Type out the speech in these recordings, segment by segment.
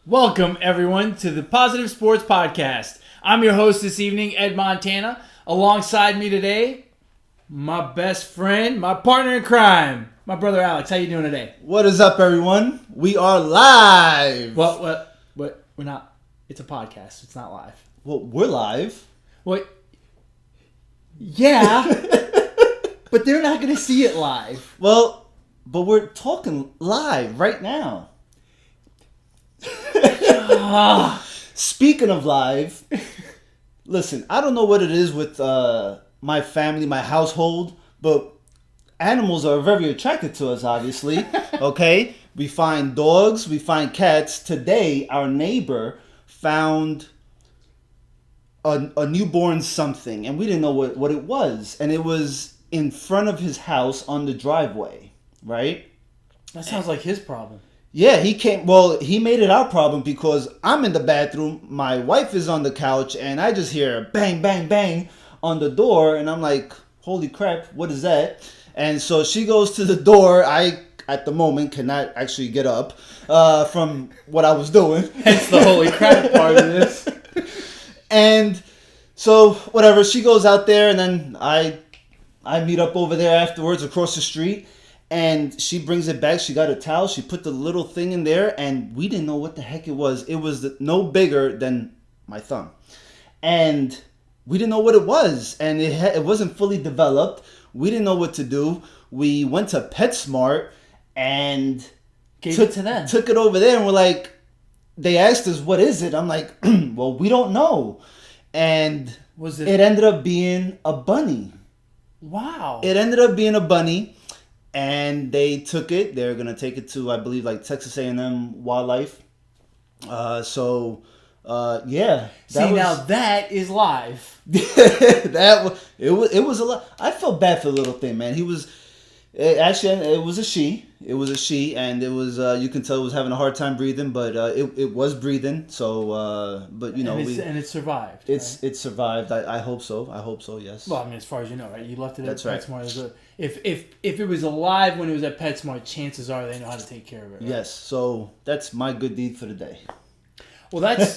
Welcome, everyone, to the Positive Sports Podcast. I'm your host this evening, Ed Montana. Alongside me today, my best friend, my partner in crime, my brother Alex. How you doing today? What is up, everyone? We are live. Well, we're not. It's a podcast. It's not live. Well, we're live. What? Yeah, but they're not going to see it live. Well, but we're talking live right now. Speaking of live, listen, I don't know what it is with my family, my household, but animals are very attracted to us, obviously. Okay? We find dogs, we find cats. Today, our neighbor found a newborn something, and we didn't know what it was. And it was in front of his house on the driveway, right? That sounds like his problem. Yeah, he made it our problem because I'm in the bathroom, my wife is on the couch, and I just hear bang, bang, bang on the door, and I'm like, holy crap, what is that? And so she goes to the door. I, at the moment, cannot actually get up from what I was doing. Hence the holy crap part of this. And so, whatever, she goes out there, and then I meet up over there afterwards across the street. And she brings it back. She got a towel. She put the little thing in there. And we didn't know what the heck it was. It was no bigger than my thumb. And we didn't know what it was. And it wasn't fully developed. We didn't know what to do. We went to PetSmart and Gave it to them. Took it over there. And we're like, they asked us, what is it? I'm like, well, we don't know. And it ended up being a bunny. Wow. It ended up being a bunny. And they took it. They're gonna take it to, I believe, like Texas A&M Wildlife. Yeah. Now that is live. It was a lot. I felt bad for the little thing, man. It was a she. It was a she, and it was you can tell it was having a hard time breathing, but it was breathing. So, but you know, and it survived. It survived. I hope so. Yes. Well, I mean, as far as you know, right? You left it at That's right. PetSmart. If it was alive when it was at PetSmart, chances are they know how to take care of it. Right? Yes. So that's my good deed for the day. Well, that's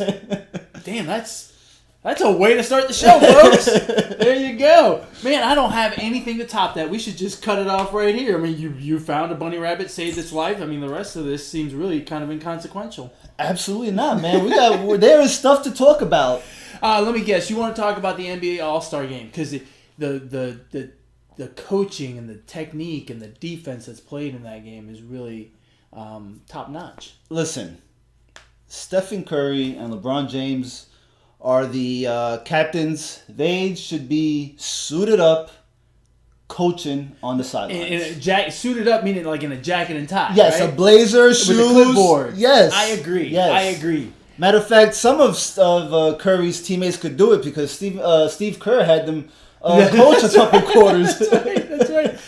that's a way to start the show, folks. There you go, man. I don't have anything to top that. We should just cut it off right here. I mean, you found a bunny rabbit, saved its life. I mean, the rest of this seems really kind of inconsequential. Absolutely not, man. There is stuff to talk about. Let me guess. You want to talk about the NBA All-Star Game because the coaching and the technique and the defense that's played in that game is really top notch. Listen, Stephen Curry and LeBron James are the captains. They should be suited up, coaching on the sidelines. Suited up meaning like in a jacket and tie. Yes, right? a blazer, shoes, with a clipboard. Yes, I agree. Yes. I agree. Matter of fact, some of Curry's teammates could do it because Steve Kerr had them coach a couple quarters. That's right.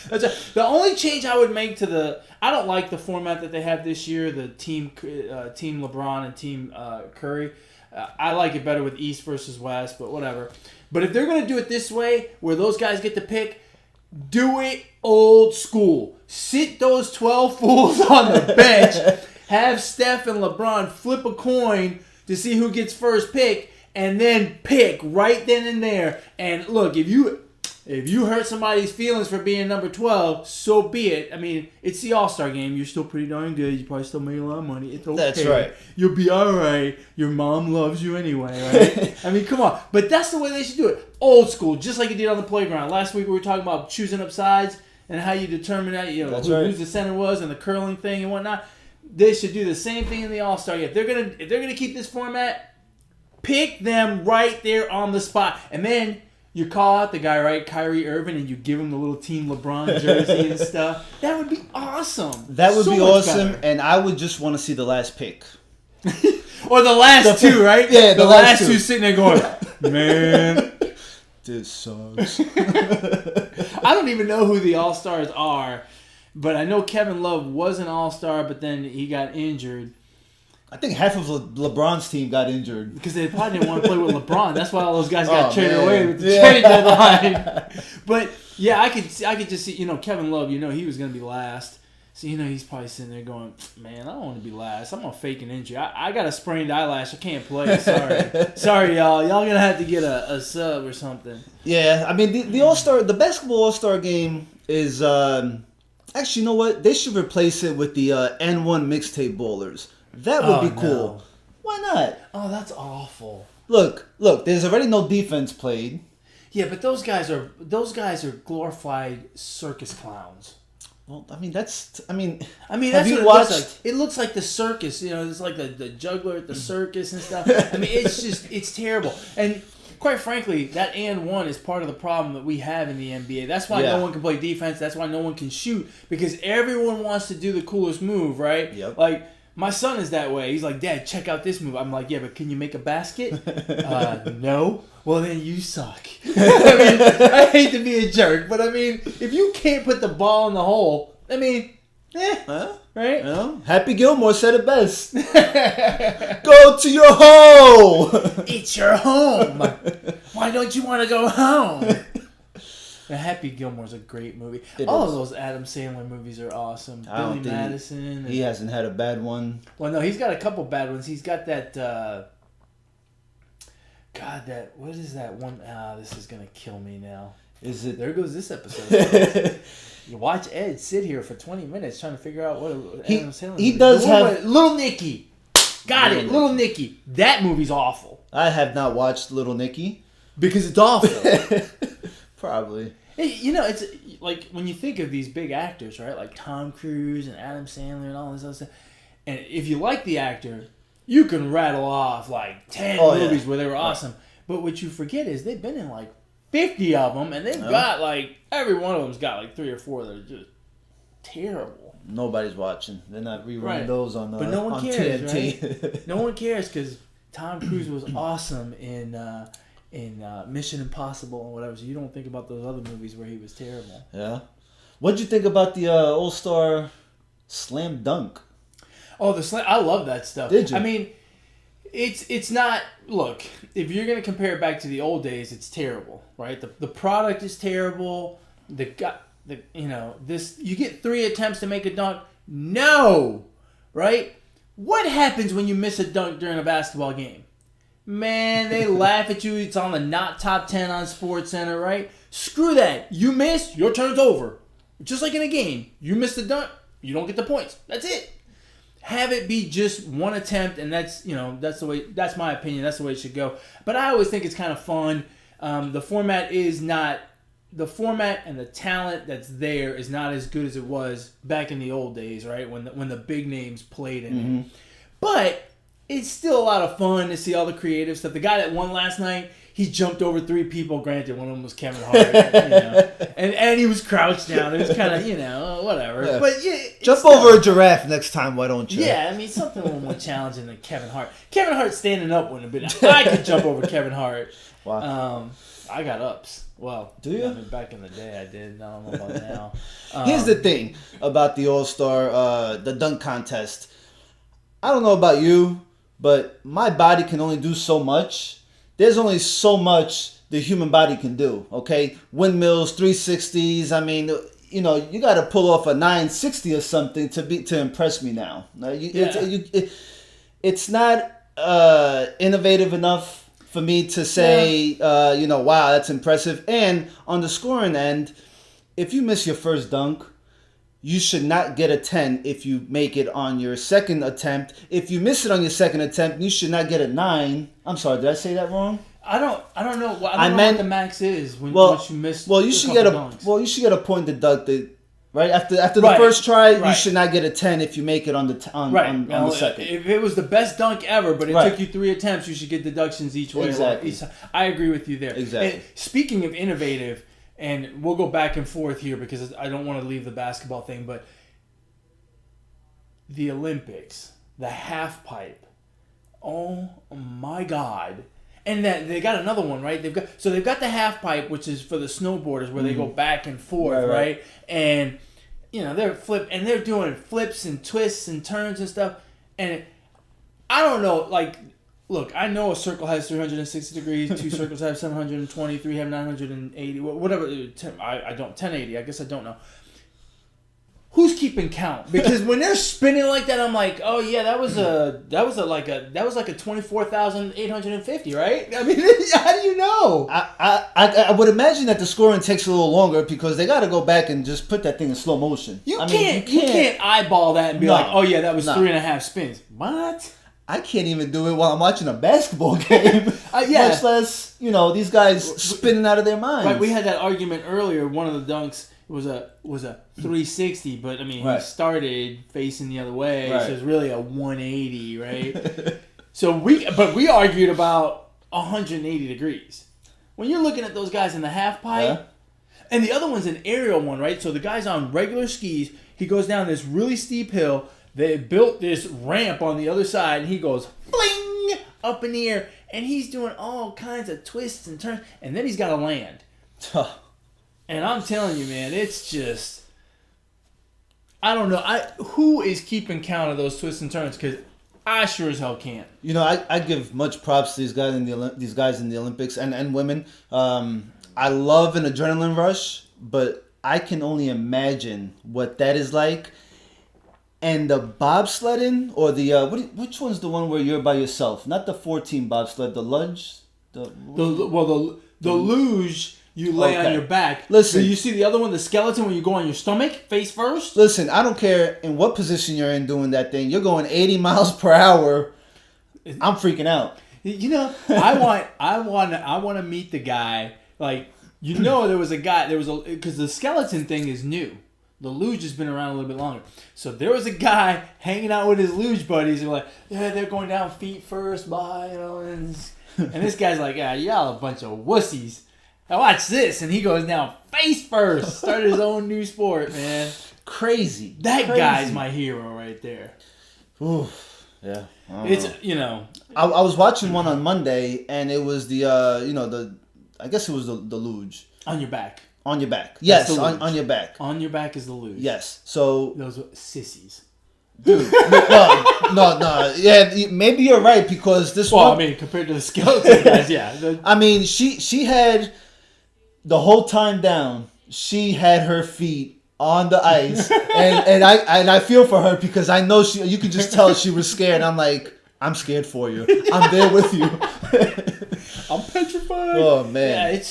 The only change I would make I don't like the format that they have this year. The team LeBron and team Curry. I like it better with East versus West, but whatever. But if they're going to do it this way, where those guys get to pick, do it old school. Sit those 12 fools on the bench. Have Steph and LeBron flip a coin to see who gets first pick, and then pick right then and there. And look, if you hurt somebody's feelings for being number 12, so be it. I mean, it's the All-Star game. You're still pretty darn good. You probably still make a lot of money. It's okay. That's right. You'll be all right. Your mom loves you anyway, right? I mean, come on. But that's the way they should do it. Old school, just like you did on the playground. Last week we were talking about choosing up sides and how you determine that, who the center was and the curling thing and whatnot. They should do the same thing in the All-Star game. If they're gonna keep this format, pick them right there on the spot. And then you call out the guy, right, Kyrie Irving, and you give him the little Team LeBron jersey and stuff. That would be awesome. That would be awesome, and I would just want to see the last pick. Or the last two, right? Yeah, the last two sitting there going, man, this sucks. I don't even know who the All-Stars are, but I know Kevin Love was an All-Star, but then he got injured. I think half of LeBron's team got injured. Because they probably didn't want to play with LeBron. That's why all those guys got traded away with the trade deadline. But, yeah, I could just see, Kevin Love, he was going to be last. So, he's probably sitting there going, man, I don't want to be last. I'm going to fake an injury. I got a sprained eyelash. I can't play. Sorry. Sorry, y'all. Y'all going to have to get a sub or something. Yeah, I mean, the All-Star, the basketball All-Star game is, actually, you know what? They should replace it with the N1 mixtape bowlers. That would be cool. No. Why not? Oh, that's awful. Look, there's already no defense played. Yeah, but those guys are glorified circus clowns. Well, I mean, that's I mean, have that's you what watched? it looks like. It looks like the circus. It's like the juggler at the circus and stuff. I mean, it's terrible. And quite frankly, that and one is part of the problem that we have in the NBA. That's why no one can play defense. That's why no one can shoot, because everyone wants to do the coolest move, right? Yep. Like, my son is that way. He's like, Dad, check out this move. I'm like, yeah, but can you make a basket? No. Well, then you suck. I mean, I hate to be a jerk, but I mean, if you can't put the ball in the hole, I mean, right? Well, Happy Gilmore said it best. Go to your hole. It's your home. Why don't you want to go home? Happy Gilmore's a great movie. All of those Adam Sandler movies are awesome. Billy Madison. He hasn't had a bad one. Well, no, he's got a couple bad ones. He's got that... what is that one? This is going to kill me now. Is it? There goes this episode. You watch Ed sit here for 20 minutes trying to figure out what Adam Sandler he does have... Little Nicky. Little Nicky. That movie's awful. I have not watched Little Nicky. Because it's awful. Probably. It's like when you think of these big actors, right? Like Tom Cruise and Adam Sandler and all this other stuff. And if you like the actor, you can rattle off like 10 movies where they were awesome. But what you forget is they've been in like 50 of them, and they've got like, every one of them's got like 3 or 4 that are just terrible. Nobody's watching. They're not rerunning those on But no one cares, TNT. Right? No one cares because Tom Cruise was awesome in Mission Impossible and whatever. So you don't think about those other movies where he was terrible. Yeah. What'd you think about the All-Star Slam Dunk? Oh, the slam! I love that stuff. Did you? I mean, it's not. Look, if you're gonna compare it back to the old days, it's terrible, right? The product is terrible. You get 3 attempts to make a dunk. No, right? What happens when you miss a dunk during a basketball game? Man, they laugh at you. It's on the not top 10 on SportsCenter, right? Screw that. You missed, your turn's over. Just like in a game, you missed the dunk, you don't get the points. That's it. Have it be just one attempt, and that's the way. That's my opinion. That's the way it should go. But I always think it's kind of fun. The format and the talent that's there is not as good as it was back in the old days, right? When the big names played in it. But it's still a lot of fun to see all the creative stuff. The guy that won last night, he jumped over 3 people. Granted, one of them was Kevin Hart, and he was crouched down. It was kind of, whatever. Yeah. But jump over a giraffe next time, why don't you? Yeah, I mean, something a little more challenging than Kevin Hart. Kevin Hart standing up wouldn't have been. I could jump over Kevin Hart. Wow. I got ups. Well, do you? I mean, back in the day, I did. I don't know about now. Here's the thing about the All-Star, the dunk contest. I don't know about you, but my body can only do so much. There's only so much the human body can do, okay? Windmills, 360s. I mean, you got to pull off a 960 or something to impress me now. It's not innovative enough for me to say, wow, that's impressive. And on the scoring end, if you miss your first dunk, you should not get a 10 if you make it on your second attempt. If you miss it on your second attempt, you should not get a 9. I'm sorry, did I say that wrong? I don't know. I don't know what the max is once you miss. Well, you should get a point deducted, right? After the first try, you should not get a 10 if you make it on the the second. If it was the best dunk ever, but it took you 3 attempts, you should get deductions each way. Exactly. I agree with you there. Exactly. And speaking of innovative. And we'll go back and forth here because I don't want to leave the basketball thing, but the Olympics, the half pipe, oh my God. And that they got another one, right? They've got the half pipe, which is for the snowboarders where they go back and forth, right? And they're doing flips and twists and turns and stuff. And I don't know, like, look, I know a circle has 360 degrees, 2 circles have 720, 3 have 980, whatever. I don't, 1080, I guess I don't know. who's keeping count? Because when they're spinning like that, I'm like, oh yeah, that was like a 24,850, right? I mean, how do you know? I would imagine that the scoring takes a little longer because they got to go back and just put that thing in slow motion. You can't eyeball that and be like, oh yeah, that was 3.5 spins. What? I can't even do it while I'm watching a basketball game. Yeah. Much less, these guys spinning out of their minds. Right, we had that argument earlier. One of the dunks was a 360, but I mean, he started facing the other way, so it's really a 180, right? So we argued about 180 degrees. When you're looking at those guys in the half pipe, and the other one's an aerial one, right? So the guy's on regular skis. He goes down this really steep hill. They built this ramp on the other side, and he goes bling up in the air, and he's doing all kinds of twists and turns, and then he's got to land. And I'm telling you, man, it's just, I don't know. Who is keeping count of those twists and turns? Because I sure as hell can't. I give much props to these guys in the Olympics and women. I love an adrenaline rush, but I can only imagine what that is like. And the bobsledding or the which one's the one where you're by yourself? Not the 14 bobsled, the lunge, the luge. You lay on your back. Listen. Do you see the other one, the skeleton, when you go on your stomach, face first? Listen, I don't care in what position you're in doing that thing. You're going 80 miles per hour. I'm freaking out. I want to meet the guy. Like, there was a guy, because the skeleton thing is new. The luge has been around a little bit longer. So there was a guy hanging out with his luge buddies. They're like, yeah, they're going down feet first, and this guy's like, yeah, y'all a bunch of wussies. Now watch this, and he goes down face first. Started his own new sport, man. Crazy. That guy's my hero right there. Ooh, yeah. It's I was watching one on Monday, and it was the I guess it was the luge on your back. On your back, yes, on your back. On your back is the luge. Yes, so those are sissies. Dude, no. Yeah, maybe you're right because this one. I mean, compared to the skeleton guys, yeah. I mean, she had the whole time down. She had her feet on the ice, and I feel for her because I know you can just tell she was scared. I'm like, I'm scared for you. I'm there with you. I'm petrified. Oh man. Yeah,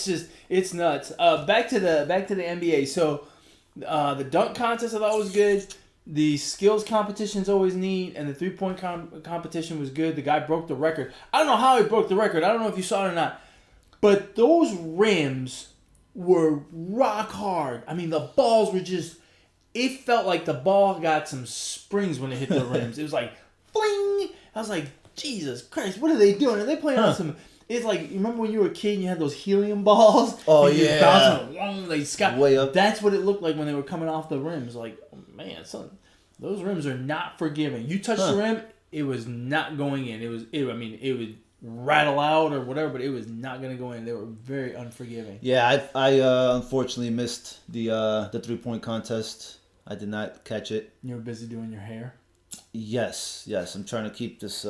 it's nuts. Back to the NBA. So the dunk contest I thought was good. The skills competition is always neat, and the 3-point competition was good. The guy broke the record. I don't know how he broke the record. I don't know if you saw it or not. But those rims were rock hard. I mean, the balls were just... It felt like the ball got some springs when it hit the rims. It was like, bling! I was like, Jesus Christ, what are they doing? Are they playing on some... It's like, you remember when you were a kid and you had those helium balls? Oh, and yeah. Bouncing, they sky. Way up. That's what it looked like when they were coming off the rims. Like, man, those rims are not forgiving. You touched the rim, it was not going in. It would rattle out or whatever, but it was not going to go in. They were very unforgiving. Yeah, I unfortunately missed the 3-point contest. I did not catch it. You were busy doing your hair? Yes. I'm trying to keep this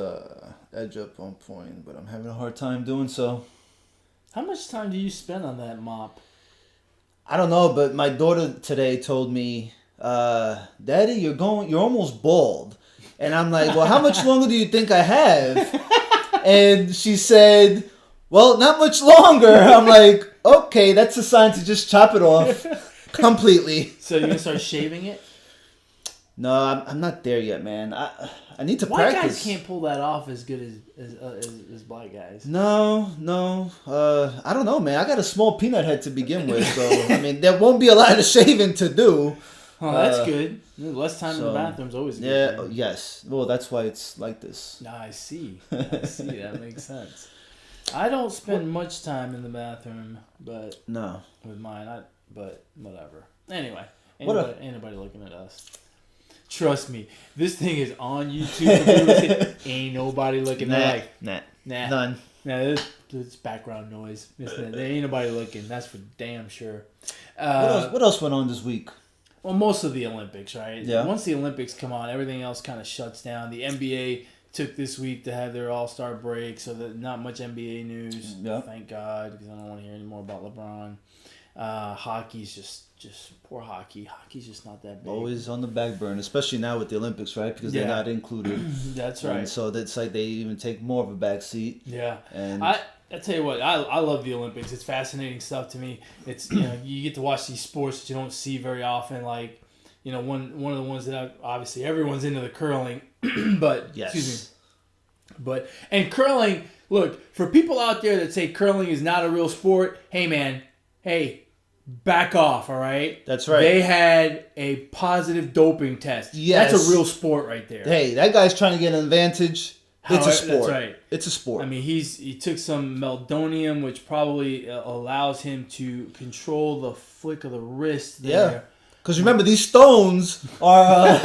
edge up on point, but I'm having a hard time doing so. How much time do you spend on that mop? I don't know, but my daughter today told me, Daddy, you're almost bald. And I'm like, well, how much longer do you think I have? And she said, well, not much longer. I'm like, okay, that's a sign to just chop it off completely. So you're going to start shaving it? No, I'm not there yet, man. I need to White practice. White guys can't pull that off as good as black guys. No. I don't know, man. I got a small peanut head to begin with, so I mean, there won't be a lot of shaving to do. Oh, that's good. Less time in the bathroom's always good. Yeah, man. Yes. Well, that's why it's like this. No, I see. That makes sense. I don't spend much time in the bathroom, but no, with mine. But whatever. Anyway, ain't nobody looking at us. Trust me, this thing is on YouTube. Ain't nobody looking. Nah, none. Nah, it's background noise. There ain't nobody looking. That's for damn sure. What else went on this week? Well, most of the Olympics, right? Yeah. Once the Olympics come on, everything else kind of shuts down. The NBA took this week to have their All-Star break, so that not much NBA news. Yeah. Thank God, because I don't want to hear any more about LeBron. Hockey's just poor hockey. Hockey's just not that big. Always on the back burner, especially now with the Olympics, right? Because they're not included. That's right. And so that's like they even take more of a back seat. Yeah. And I tell you what, I love the Olympics. It's fascinating stuff to me. It's you get to watch these sports that you don't see very often. Like one of the ones that obviously everyone's into the curling, but yes. excuse me. And curling. Look, for people out there that say curling is not a real sport, hey man, back off, all right? That's right. They had a positive doping test. Yes. That's a real sport right there. Hey, that guy's trying to get an advantage. It's a sport. That's right. It's a sport. I mean, he took some meldonium, which probably allows him to control the flick of the wrist there. Yeah. Because remember, these stones are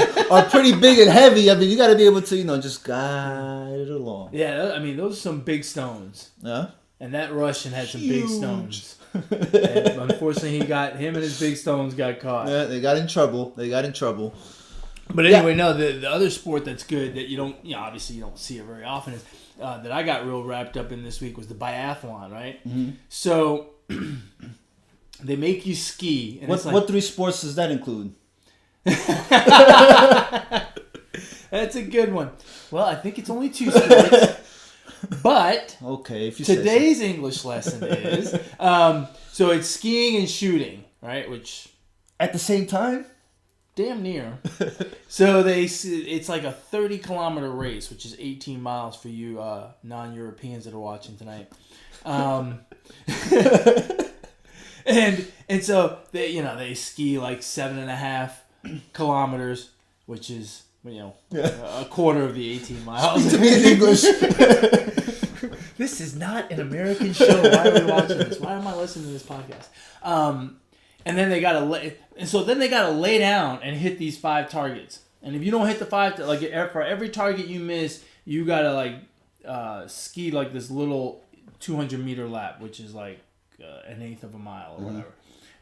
pretty big and heavy. I mean, you got to be able to, just guide it along. Yeah, I mean, those are some big stones. Yeah. And that Russian had some big stones. And unfortunately, him and his big stones got caught. Yeah, they got in trouble. But anyway, no, the other sport that's good that you don't, obviously you don't see it very often is that I got real wrapped up in this week was the biathlon, right? Mm-hmm. So they make you ski. And what 3 sports does that include? That's a good one. Well, I think it's only 2 sports. But okay, if you today's English lesson is so it's skiing and shooting, right? Which at the same time, damn near. So it's like a 30-kilometer race, which is 18 miles for you non-Europeans that are watching tonight. And so they ski like 7.5 kilometers, which is a quarter of the 18 miles. To me in English. This is not an American show. Why are we watching this? Why am I listening to this podcast? And then they gotta lay down and hit these 5 targets. And if you don't hit the 5, for every target you miss, you gotta ski like this little 200-meter lap, which is like an eighth of a mile or whatever.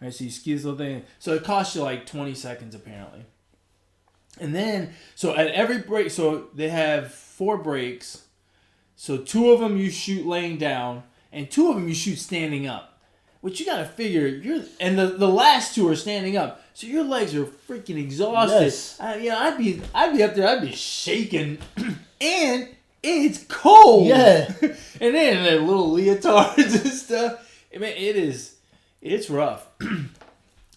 Right, so you ski this little thing. So it costs you like 20 seconds apparently. And then, so at every break, so they have 4 breaks. So 2 of them you shoot laying down, and 2 of them you shoot standing up. Which you gotta figure, and the last 2 are standing up. So your legs are freaking exhausted. Yes. I'd be up there, I'd be shaking. And it's cold. Yeah. And then the little leotards and stuff. I mean, it's rough.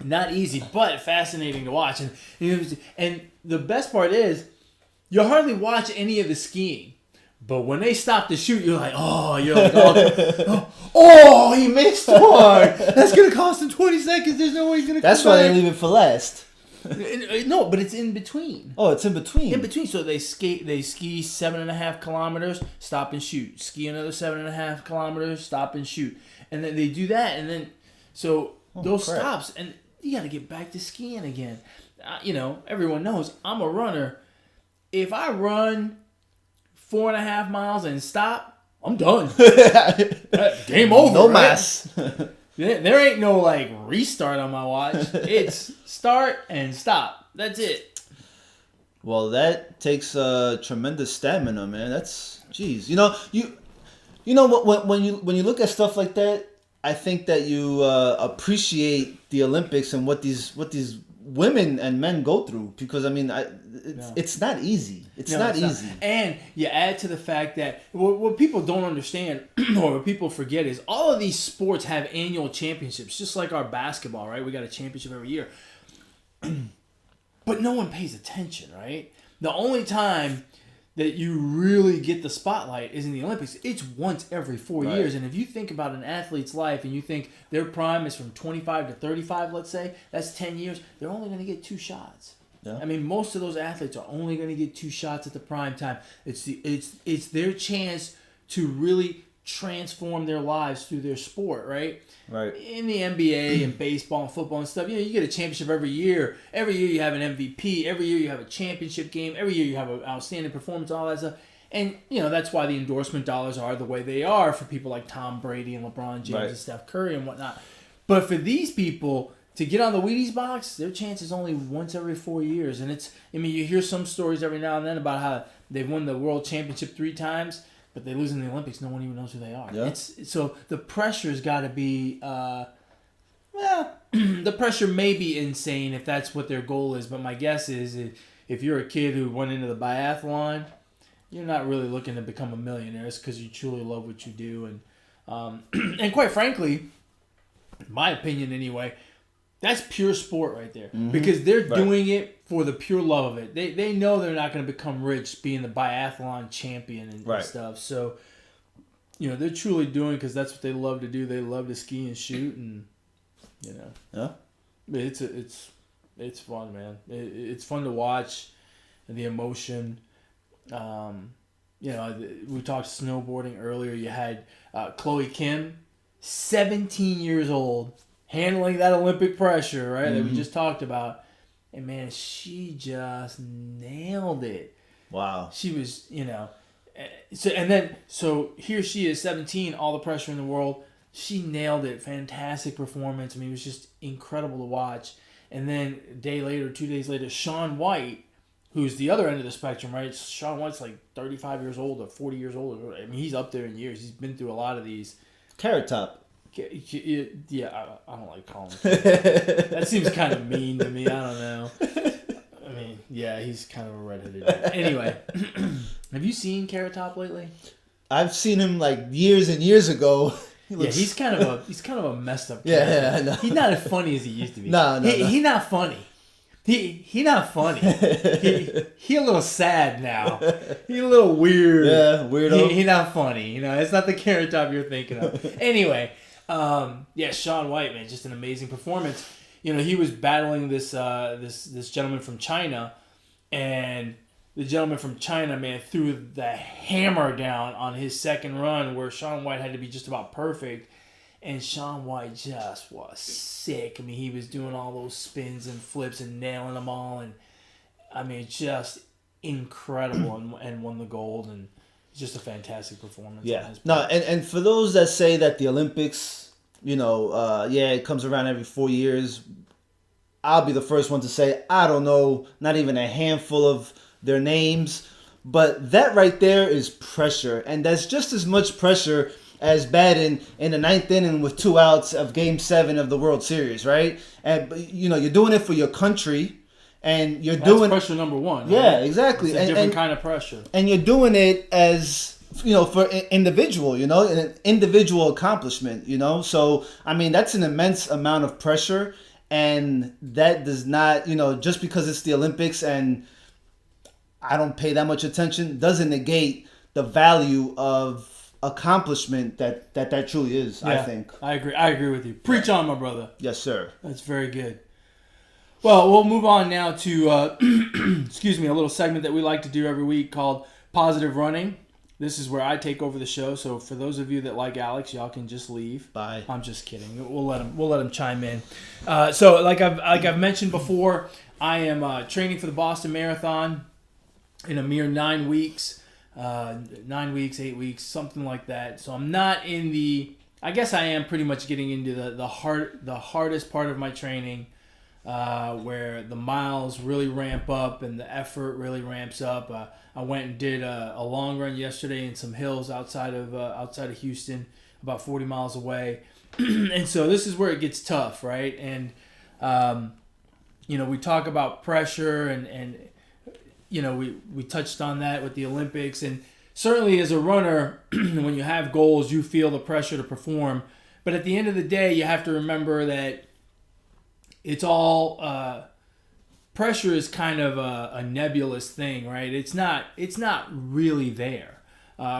Not easy, but fascinating to watch. And the best part is, you hardly watch any of the skiing. But when they stop to shoot, you're like, he missed one. That's going to cost him 20 seconds. There's no way he's going to That's why they leave it for last. No, but it's in between. Oh, it's in between. In between. So they ski 7.5 kilometers, stop and shoot. Ski another 7.5 kilometers, stop and shoot. And then they do that. And then, those stops. And you got to get back to skiing again. Everyone knows I'm a runner. If I run 4.5 miles and stop, I'm done. Game over. No right? mas. There ain't no restart on my watch. It's start and stop. That's it. Well, that takes tremendous stamina, man. That's jeez. When you look at stuff like that, I think that you appreciate the Olympics and what these women and men go through, because I mean, it's not easy. It's not easy. And you add to the fact that what people don't understand or what people forget is all of these sports have annual championships, just like our basketball, right? We got a championship every year. But no one pays attention, right? The only time that you really get the spotlight is in the Olympics. It's once every 4 years. And if you think about an athlete's life and you think their prime is from 25 to 35, let's say, that's 10 years, they're only going to get 2 shots. Yeah. I mean, most of those athletes are only going to get 2 shots at the prime time. It's their chance to really transform their lives through their sport, right? Right. In the NBA and baseball and football and stuff, you get a championship every year. Every year you have an MVP. Every year you have a championship game. Every year you have an outstanding performance, all that stuff. And, that's why the endorsement dollars are the way they are for people like Tom Brady and LeBron James and Steph Curry and whatnot. But for these people to get on the Wheaties box, their chance is only once every 4 years. And you hear some stories every now and then about how they've won the world championship 3 times, but they lose in the Olympics. No one even knows who they are. Yeah. So the pressure's got to be, The pressure may be insane if that's what their goal is, but my guess is if you're a kid who went into the biathlon, you're not really looking to become a millionaire. It's because you truly love what you do, and quite frankly, in my opinion anyway, that's pure sport right there. Because they're doing it for the pure love of it. They know they're not going to become rich being the biathlon champion and stuff. So, they're truly doing it because that's what they love to do. They love to ski and shoot, and Yeah. it's fun, man. It's fun to watch, the emotion. We talked snowboarding earlier. You had Chloe Kim, 17 years old, handling that Olympic pressure, right, that we just talked about. And, man, she just nailed it. Wow. She was, So here she is, 17, all the pressure in the world. She nailed it. Fantastic performance. I mean, it was just incredible to watch. And then a day later, 2 days later, Shaun White, who's the other end of the spectrum, right? Shaun White's like 35 years old or 40 years old. I mean, he's up there in years. He's been through a lot of these. Carrot Top. Yeah, I don't like calling him. That seems kind of mean to me. I don't know. I mean, yeah, he's kind of a redheaded dude. Anyway, have you seen Carrot Top lately? I've seen him like years and years ago. He's kind of a messed up character. Yeah, I know. He's not as funny as he used to be. No. He's not funny. He not funny. He a little sad now. He a little weird. Yeah, weirdo. He not funny. It's not the Carrot Top you're thinking of. Anyway, Shaun White, man, just an amazing performance. He was battling this gentleman from China, and the gentleman from China, man, threw the hammer down on his second run where Shaun White had to be just about perfect. And Shaun White just was sick. I mean, he was doing all those spins and flips and nailing them all. And, I mean, just incredible and won the gold. And just a fantastic performance. Yeah. No, and for those that say that the Olympics, it comes around every 4 years, I'll be the first one to say I don't know, not even a handful of their names. But that right there is pressure. And that's just as much pressure as batting in the ninth inning with 2 outs of Game 7 of the World Series, right? And you're doing it for your country, and That's pressure number one. Right? Yeah, exactly. It's a different kind of pressure. And you're doing it as for individual, an individual accomplishment, So I mean, that's an immense amount of pressure, and that does not, just because it's the Olympics and I don't pay that much attention, doesn't negate the value of accomplishment that truly is. Yeah, I think I agree with you. Preach on, my brother. Yes, sir. That's very good. Well, we'll move on now to a little segment that we like to do every week called Positive Running. This is where I take over the show. So for those of you that like Alex, y'all can just leave. Bye. I'm just kidding. We'll let him chime in. So like I've mentioned before, I am training for the Boston Marathon in a mere 9 weeks. 9 weeks, 8 weeks, something like that. So I'm not in the. I guess I am pretty much getting into the hardest part of my training, where the miles really ramp up and the effort really ramps up. I went and did a long run yesterday in some hills outside of Houston, about 40 miles away, and so this is where it gets tough, right? And we talk about pressure and. We touched on that with the Olympics, and certainly as a runner, when you have goals, you feel the pressure to perform. But at the end of the day, you have to remember that it's all pressure is kind of a nebulous thing, right? It's not really there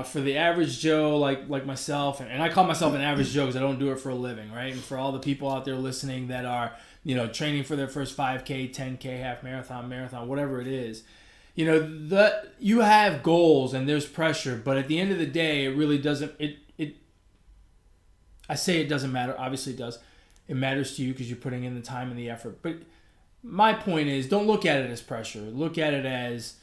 for the average Joe like myself, and I call myself an average Joe because I don't do it for a living, right? And for all the people out there listening that are training for their first 5K, 10K, half marathon, whatever it is. You have goals and there's pressure, but at the end of the day, it really doesn't. I say it doesn't matter. Obviously, it does. It matters to you because you're putting in the time and the effort. But my point is, don't look at it as pressure. Look at it as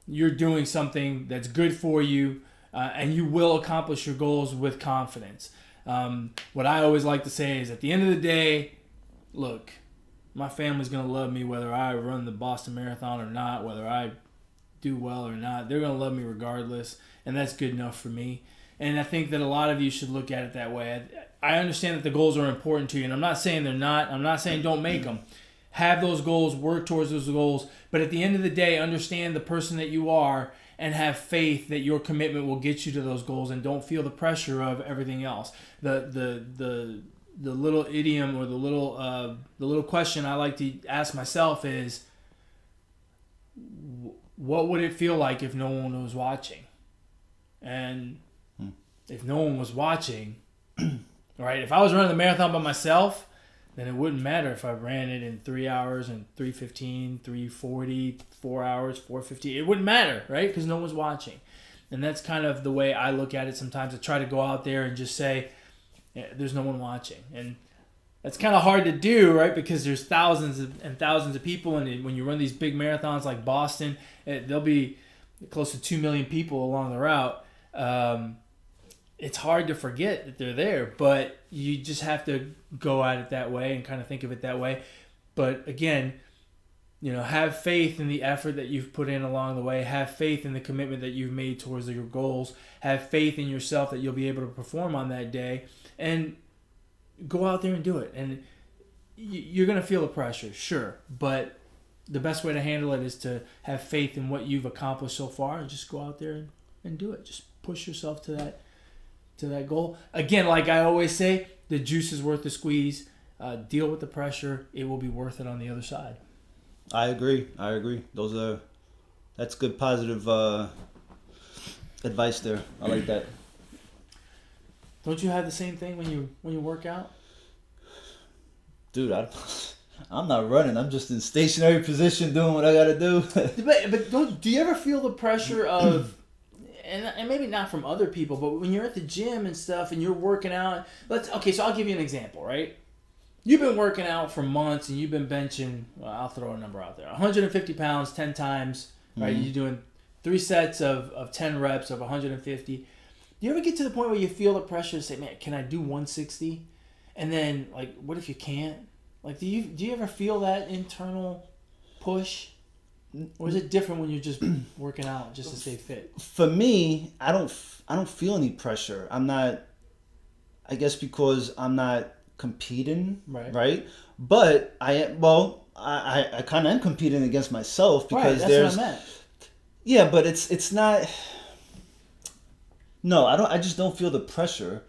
you're doing something that's good for you, and you will accomplish your goals with confidence. What I always like to say is, at the end of the day, look, my family's gonna love me whether I run the Boston Marathon or not, whether I do well or not. They're going to love me regardless, and that's good enough for me. And I think that a lot of you should look at it that way. I understand that the goals are important to you, and I'm not saying they're not. I'm not saying don't make them. Have those goals, work towards those goals, but at the end of the day, understand the person that you are and have faith that your commitment will get you to those goals, and don't feel the pressure of everything else. The little idiom or the little question I like to ask myself is, what would it feel like if no one was watching? And if no one was watching, right? If I was running the marathon by myself, then it wouldn't matter if I ran it in 3 hours and 3:15, 3:40, 4 hours, 4:50. It wouldn't matter, right? Because no one's watching. And that's kind of the way I look at it sometimes. I try to go out there and just say, yeah, there's no one watching. And that's kind of hard to do, right? Because there's thousands and thousands of people. And when you run these big marathons like Boston, there'll be close to 2 million people along the route. It's hard to forget that they're there, but you just have to go at it that way and kind of think of it that way. But again, have faith in the effort that you've put in along the way. Have faith in the commitment that you've made towards your goals. Have faith in yourself that you'll be able to perform on that day, and go out there and do it. And you're going to feel the pressure, sure, but the best way to handle it is to have faith in what you've accomplished so far and just go out there and do it. Just push yourself to that goal. Again, like I always say, the juice is worth the squeeze. Deal with the pressure. It will be worth it on the other side. I agree. That's good positive advice there. I like that. Don't you have the same thing when you work out? Dude, I'm not running. I'm just in stationary position doing what I gotta do. But do you ever feel the pressure of, and maybe not from other people, but when you're at the gym and stuff and you're working out, so I'll give you an example, right? You've been working out for months and you've been benching, well, I'll throw a number out there, 150 pounds 10 times, right? Mm-hmm. You're doing 3 sets of 10 reps of 150. Do you ever get to the point where you feel the pressure to say, man, can I do 160? And then, what if you can't? Do you ever feel that internal push? Or is it different when you're just working out just to stay fit? For me, I don't feel any pressure. I'm not, I guess because I'm not competing, right? But I kind of am competing against myself because right, that's what I meant. Yeah, but it's not. No, I just don't feel the pressure.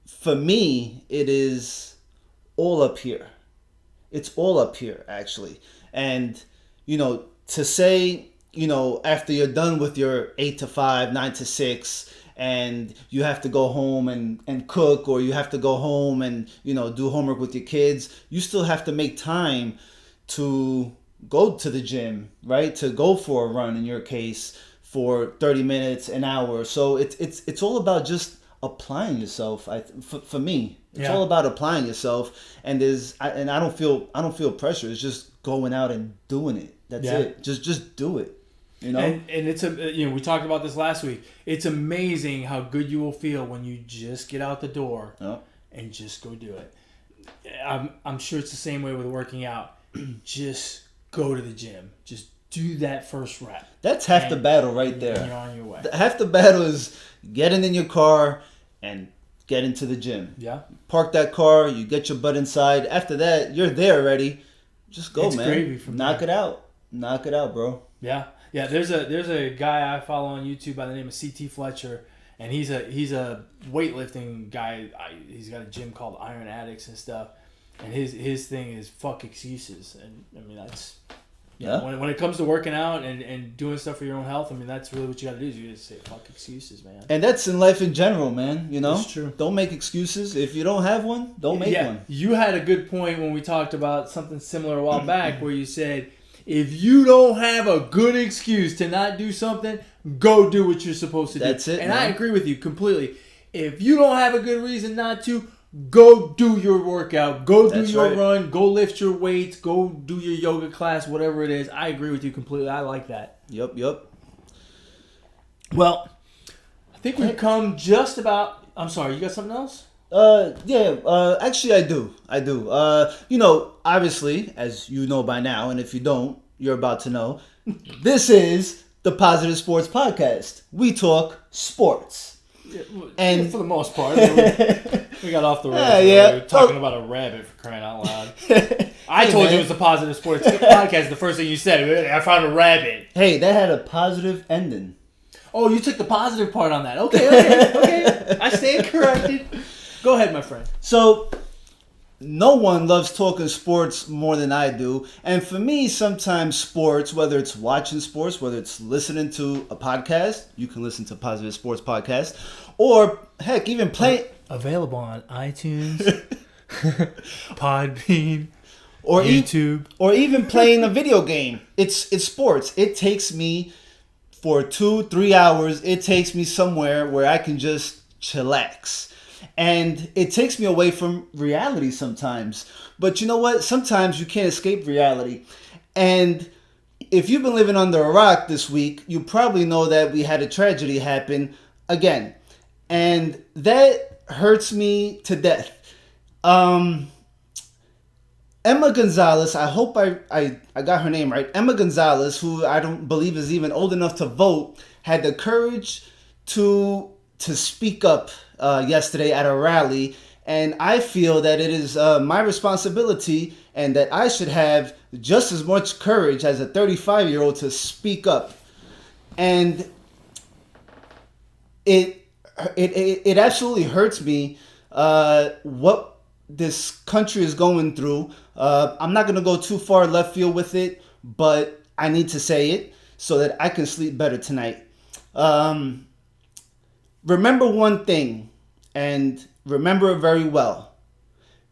For me, it is all up here. It's all up here, actually. And, to say, after you're done with your 8 to 5, 9 to 6, and you have to go home and cook, or you have to go home and, do homework with your kids, you still have to make time to go to the gym, right? To go for a run, in your case, for 30 minutes, an hour. So it's all about just applying yourself. For me, it's all about applying yourself, and I don't feel pressure. It's just going out and doing it. That's it. Just do it. And it's we talked about this last week. It's amazing how good you will feel when you just get out the door and just go do it. I'm sure it's the same way with working out. Just go to the gym. Just do that first rep. That's half the battle right there. And you're on your way. Half the battle is getting in your car and get into the gym. Yeah. Park that car. You get your butt inside. After that, you're there already. Just go, it's man. Gravy from Knock there. it out. Knock it out, bro. Yeah. Yeah. There's a guy I follow on YouTube by the name of CT Fletcher, and he's a weightlifting guy. He's got a gym called Iron Addicts and stuff. And his thing is fuck excuses. And I mean that's when it comes to working out and doing stuff for your own health, I mean that's really what you got to do. Is you just say fuck excuses, man. And that's in life in general, man. That's true. Don't make excuses. If you don't have one, don't make one. You had a good point when we talked about something similar a while back, where you said, if you don't have a good excuse to not do something, go do what you're supposed to do. That's it. And man. I agree with you completely. If you don't have a good reason not to, go do your workout. Go do your run. Go lift your weights. Go do your yoga class, whatever it is. I agree with you completely. I like that. Yep. Well, I think we've come just about... I'm sorry, you got something else? Actually I do. Obviously, as you know by now, and if you don't, you're about to know, this is the Positive Sports Podcast. We talk sports. And for the most part, we got off the rails. Yeah. We were talking about a rabbit for crying out loud. I told you it was a Positive Sports podcast. The first thing you said, I found a rabbit. Hey, that had a positive ending. Oh, you took the positive part on that. Okay. I stand corrected. Go ahead, my friend. So, no one loves talking sports more than I do. And for me, sometimes sports, whether it's watching sports, whether it's listening to a podcast, you can listen to Positive Sports Podcast, or heck, even play... Available on iTunes, Podbean, or YouTube. Or even playing a video game. It's sports. It takes me for 2-3 hours. It takes me somewhere where I can just chillax. And it takes me away from reality sometimes. But you know what? Sometimes you can't escape reality. And if you've been living under a rock this week, you probably know that we had a tragedy happen again. And that hurts me to death. Emma Gonzalez, I hope I got her name right. Emma Gonzalez, who I don't believe is even old enough to vote, had the courage to speak up yesterday at a rally, and I feel that it is my responsibility and that I should have just as much courage as a 35-year-old to speak up. And it absolutely hurts me what this country is going through. I'm not going to go too far left field with it, but I need to say it so that I can sleep better tonight. Remember one thing, and remember it very well.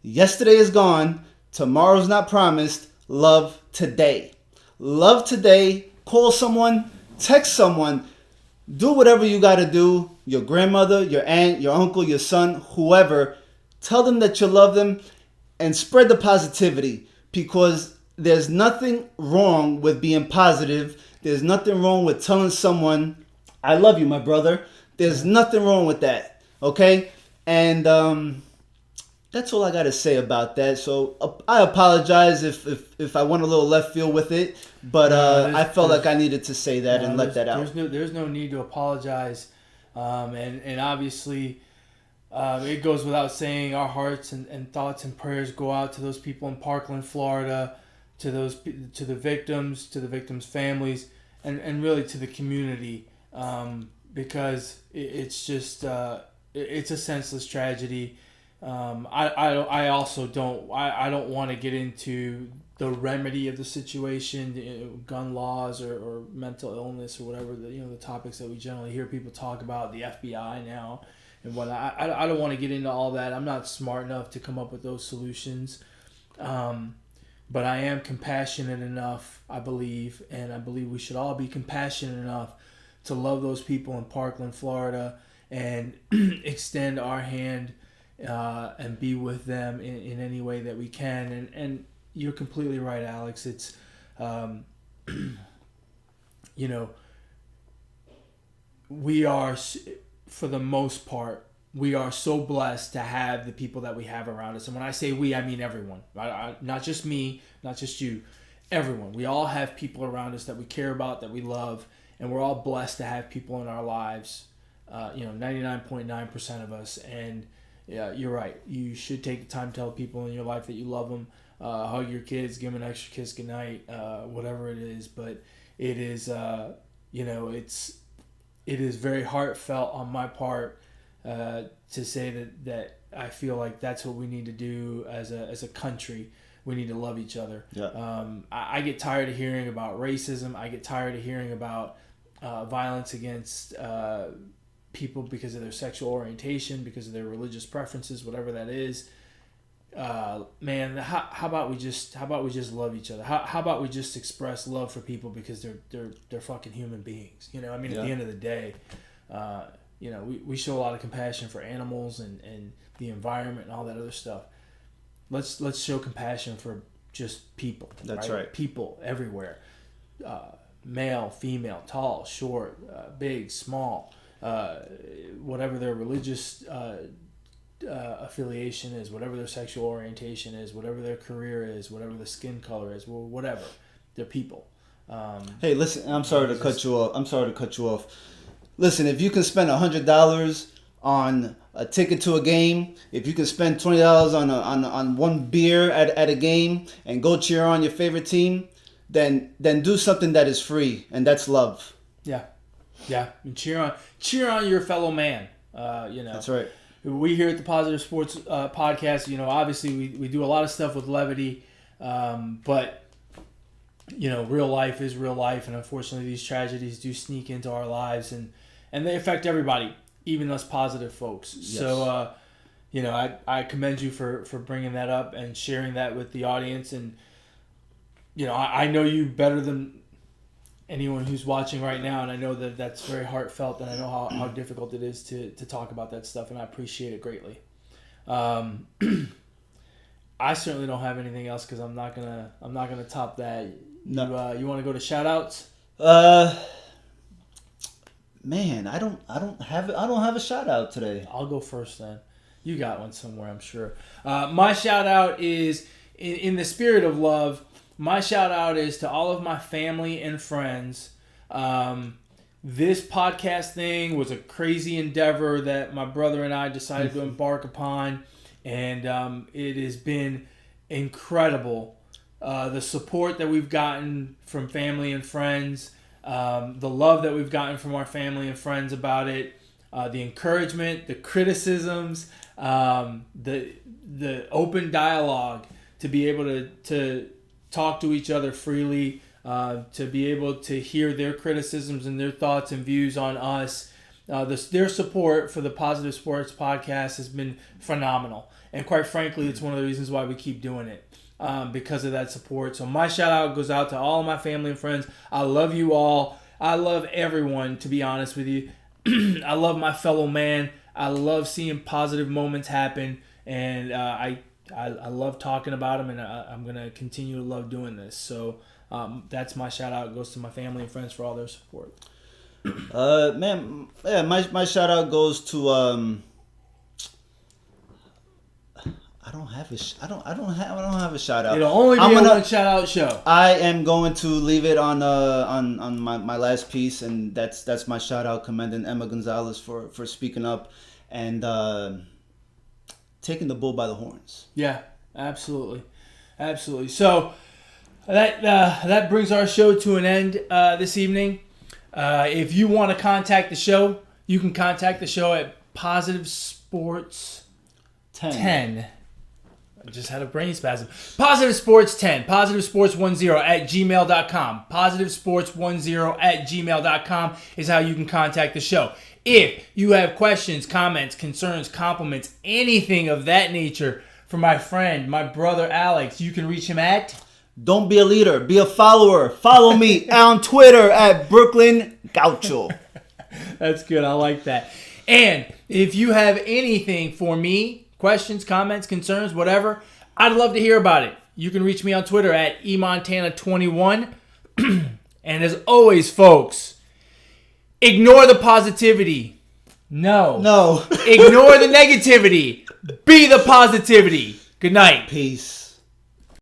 Yesterday is gone. Tomorrow's not promised. Love today. Love today. Call someone. Text someone. Do whatever you got to do. Your grandmother, your aunt, your uncle, your son, whoever. Tell them that you love them and spread the positivity, because there's nothing wrong with being positive. There's nothing wrong with telling someone, I love you, my brother. There's nothing wrong with that, okay? And that's all I got to say about that. So I apologize if I went a little left field with it, but I felt like I needed to say that and let that out. There's no need to apologize, and obviously it goes without saying our hearts and thoughts and prayers go out to those people in Parkland, Florida, to the victims' families, and really to the community. Because it's just it's a senseless tragedy. I also don't want to get into the remedy of the situation, gun laws or mental illness or whatever the topics that we generally hear people talk about, the FBI now and whatnot. I don't want to get into all that. I'm not smart enough to come up with those solutions, but I am compassionate enough, I believe, and I believe we should all be compassionate enough to love those people in Parkland, Florida, and extend our hand and be with them in any way that we can. And you're completely right, Alex. It's, we are, for the most part, we are so blessed to have the people that we have around us. And when I say we, I mean everyone. Not just me, not just you, everyone. We all have people around us that we care about, that we love. And we're all blessed to have people in our lives, 99.9% of us. And yeah, you're right. You should take the time to tell people in your life that you love them. Hug your kids, give them an extra kiss goodnight, whatever it is. But it is, it is very heartfelt on my part to say that I feel like that's what we need to do as a country. We need to love each other. Yeah. I get tired of hearing about racism. I get tired of hearing about violence against people because of their sexual orientation, because of their religious preferences, whatever that is. Man, how about we just love each other? How about we just express love for people because they're fucking human beings? At the end of the day, we show a lot of compassion for animals and the environment and all that other stuff. Let's show compassion for just people. That's right. People everywhere. Male, female, tall, short, big, small, whatever their religious affiliation is, whatever their sexual orientation is, whatever their career is, whatever the skin color is, whatever. They're people. Hey, listen, I'm sorry to cut you off. Listen, if you can spend $100 on a ticket to a game, if you can spend $20 on one beer at a game and go cheer on your favorite team, then do something that is free, and that's love. Yeah. And cheer on your fellow man. That's right. We here at the Positive Sports Podcast, obviously we do a lot of stuff with levity, but real life is real life, and unfortunately these tragedies do sneak into our lives, and they affect everybody, even us positive folks. Yes. So, I commend you for bringing that up and sharing that with the audience, and I know you better than anyone who's watching right now, and I know that that's very heartfelt, and I know how difficult it is to talk about that stuff, and I appreciate it greatly. I certainly don't have anything else because I'm not gonna top that. No. You want to go to shout outs? Man, I don't have a shout out today. I'll go first then. You got one somewhere, I'm sure. My shout out is in the spirit of love. My shout out is to all of my family and friends. This podcast thing was a crazy endeavor that my brother and I decided to embark upon, and it has been incredible. The support that we've gotten from family and friends, the love that we've gotten from our family and friends about it, the encouragement, the criticisms, the open dialogue, to be able to talk to each other freely, to be able to hear their criticisms and their thoughts and views on us. Their support for the Positive Sports Podcast has been phenomenal. And quite frankly, it's one of the reasons why we keep doing it, because of that support. So my shout out goes out to all of my family and friends. I love you all. I love everyone, to be honest with you. I love my fellow man. I love seeing positive moments happen. And I love talking about them, and I'm going to continue to love doing this. So that's my shout out. It goes to my family and friends for all their support. My shout out goes to I don't have a shout out. It'll only be a one shout out show. I am going to leave it on my last piece, and that's my shout out, commending Emma Gonzalez for speaking up and taking the bull by the horns. Yeah, absolutely. So that brings our show to an end this evening. If you want to contact the show, you can contact the show at Positive Sports 10. I just had a brain spasm. Positive Sports 10. Positive Sports 10 at gmail.com. Positive Sports 10 at gmail.com is how you can contact the show. If you have questions, comments, concerns, compliments, anything of that nature for my friend, my brother Alex, you can reach him at... Don't be a leader, be a follower. Follow me on Twitter at Brooklyn Gaucho. That's good. I like that. And if you have anything for me, questions, comments, concerns, whatever, I'd love to hear about it. You can reach me on Twitter at eMontana21. And as always, folks, ignore the positivity. No. Ignore the negativity. Be the positivity. Good night. Peace.